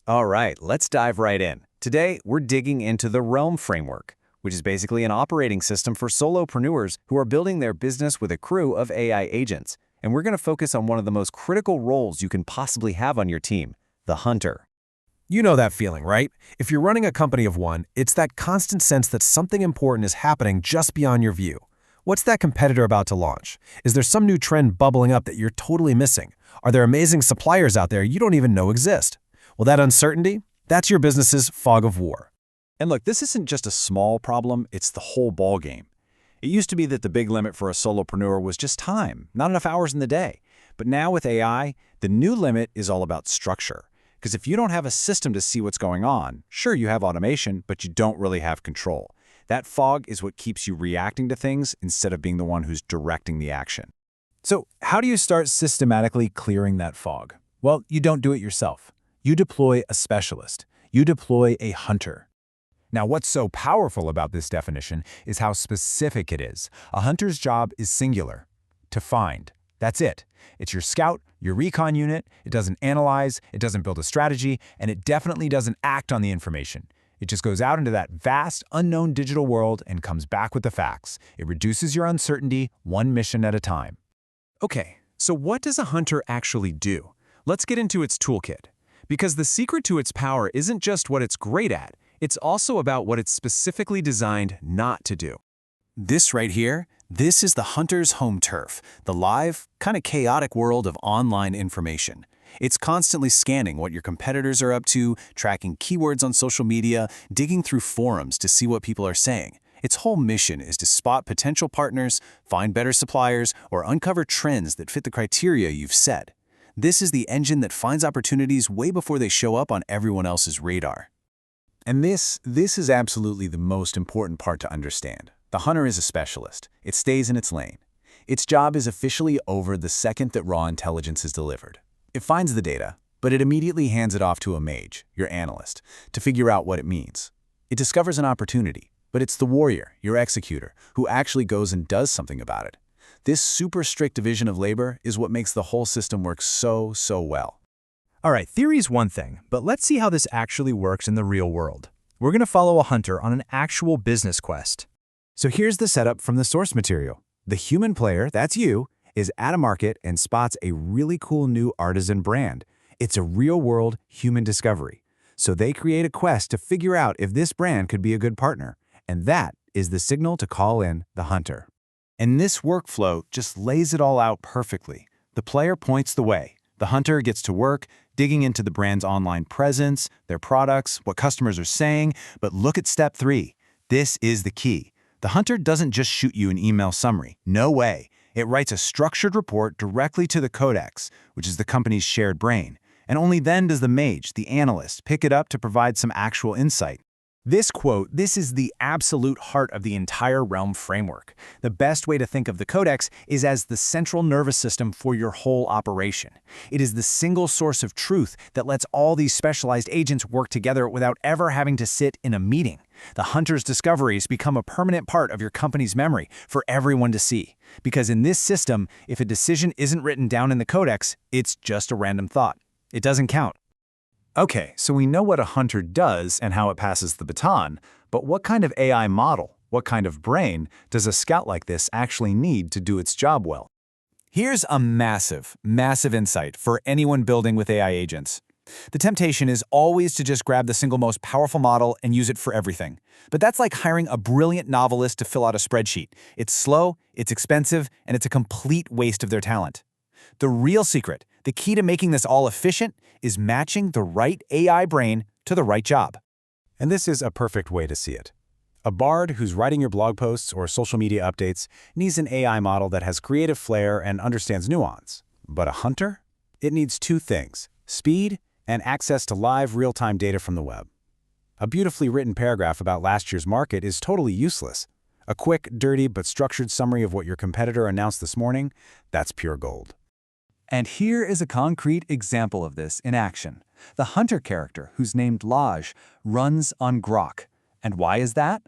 All right, let's dive right in. Today, we're digging into the Realm framework, which is basically an operating system for solopreneurs who are building their business with a crew of AI agents. And we're going to focus on one of the most critical roles you can possibly have on your team, the hunter. You know that feeling, right? If you're running a company of one, it's that constant sense that something important is happening just beyond your view. What's that competitor about to launch? Is there some new trend bubbling up that you're totally missing? Are there amazing suppliers out there you don't even know exist? Well, that uncertainty, that's your business's fog of war. And look, this isn't just a small problem, it's the whole ballgame. It used to be that the big limit for a solopreneur was just time, not enough hours in the day. But now with AI, the new limit is all about structure. Because if you don't have a system to see what's going on, sure, you have automation, but you don't really have control. That fog is what keeps you reacting to things instead of being the one who's directing the action. So how do you start systematically clearing that fog? Well, you don't do it yourself. You deploy a specialist. You deploy a hunter. Now, what's so powerful about this definition is how specific it is. A hunter's job is singular: to find. That's it. It's your scout, your recon unit. It doesn't analyze, it doesn't build a strategy, and it definitely doesn't act on the information. It just goes out into that vast, unknown digital world and comes back with the facts. It reduces your uncertainty one mission at a time. Okay, so what does a hunter actually do? Let's get into its toolkit. Because the secret to its power isn't just what it's great at, it's also about what it's specifically designed not to do. This right here, this is the hunter's home turf, the live, kind of chaotic world of online information. It's constantly scanning what your competitors are up to, tracking keywords on social media, digging through forums to see what people are saying. Its whole mission is to spot potential partners, find better suppliers, or uncover trends that fit the criteria you've set. This is the engine that finds opportunities way before they show up on everyone else's radar. And this is absolutely the most important part to understand. The hunter is a specialist. It stays in its lane. Its job is officially over the second that raw intelligence is delivered. It finds the data, but it immediately hands it off to a mage, your analyst, to figure out what it means. It discovers an opportunity, but it's the warrior, your executor, who actually goes and does something about it. This super strict division of labor is what makes the whole system work so well. All right, theory's one thing, but let's see how this actually works in the real world. We're going to follow a hunter on an actual business quest. So here's the setup from the source material. The human player, that's you, is at a market and spots a really cool new artisan brand. It's a real-world human discovery. So they create a quest to figure out if this brand could be a good partner. And that is the signal to call in the hunter. And this workflow just lays it all out perfectly. The player points the way. The hunter gets to work, digging into the brand's online presence, their products, what customers are saying. But look at step 3. This is the key. The hunter doesn't just shoot you an email summary. No way. It writes a structured report directly to the codex, which is the company's shared brain. And only then does the mage, the analyst, pick it up to provide some actual insight. This quote, this is the absolute heart of the entire Realm framework. The best way to think of the codex is as the central nervous system for your whole operation. It is the single source of truth that lets all these specialized agents work together without ever having to sit in a meeting. The hunter's discoveries become a permanent part of your company's memory for everyone to see. Because in this system, if a decision isn't written down in the codex, it's just a random thought. It doesn't count. Okay, so we know what a hunter does and how it passes the baton, but what kind of AI model, what kind of brain does a scout like this actually need to do its job well? Here's a massive insight for anyone building with AI agents. The temptation is always to just grab the single most powerful model and use it for everything. But that's like hiring a brilliant novelist to fill out a spreadsheet. It's slow, it's expensive, and it's a complete waste of their talent. The real secret, the key to making this all efficient, is matching the right AI brain to the right job. And this is a perfect way to see it. A bard who's writing your blog posts or social media updates needs an AI model that has creative flair and understands nuance. But a hunter? It needs 2 things: speed and access to live, real-time data from the web. A beautifully written paragraph about last year's market is totally useless. A quick, dirty, but structured summary of what your competitor announced this morning, that's pure gold. And here is a concrete example of this in action. The hunter character, who's named Laj, runs on Grok. And why is that?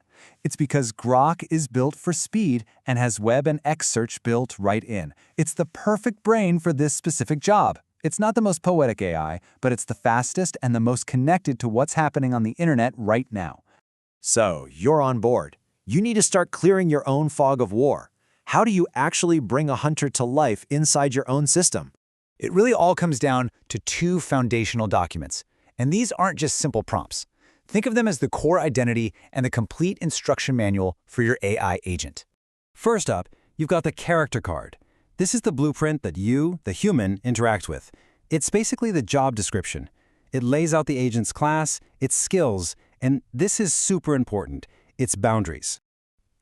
It's because Grok is built for speed and has web and X search built right in. It's the perfect brain for this specific job. It's not the most poetic AI, but it's the fastest and the most connected to what's happening on the internet right now. So, you're on board. You need to start clearing your own fog of war. How do you actually bring a hunter to life inside your own system? It really all comes down to two foundational documents. And these aren't just simple prompts. Think of them as the core identity and the complete instruction manual for your AI agent. First up, you've got the character card. This is the blueprint that you, the human, interact with. It's basically the job description. It lays out the agent's class, its skills, and this is super important, its boundaries.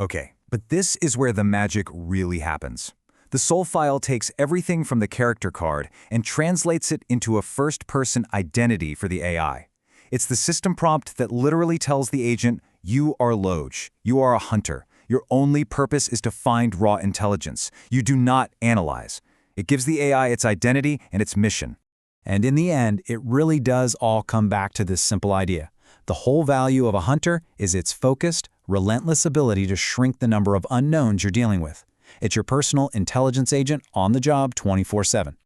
Okay, but this is where the magic really happens. The soul file takes everything from the character card and translates it into a first-person identity for the AI. It's the system prompt that literally tells the agent, you are Loj, you are a hunter. Your only purpose is to find raw intelligence. You do not analyze. It gives the AI its identity and its mission. And in the end, it really does all come back to this simple idea. The whole value of a hunter is its focused, relentless ability to shrink the number of unknowns you're dealing with. It's your personal intelligence agent on the job 24/7.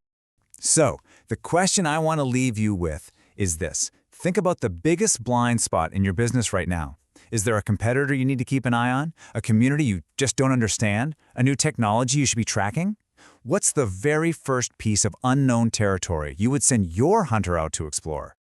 So, the question I want to leave you with is this. Think about the biggest blind spot in your business right now. Is there a competitor you need to keep an eye on? A community you just don't understand? A new technology you should be tracking? What's the very first piece of unknown territory you would send your hunter out to explore?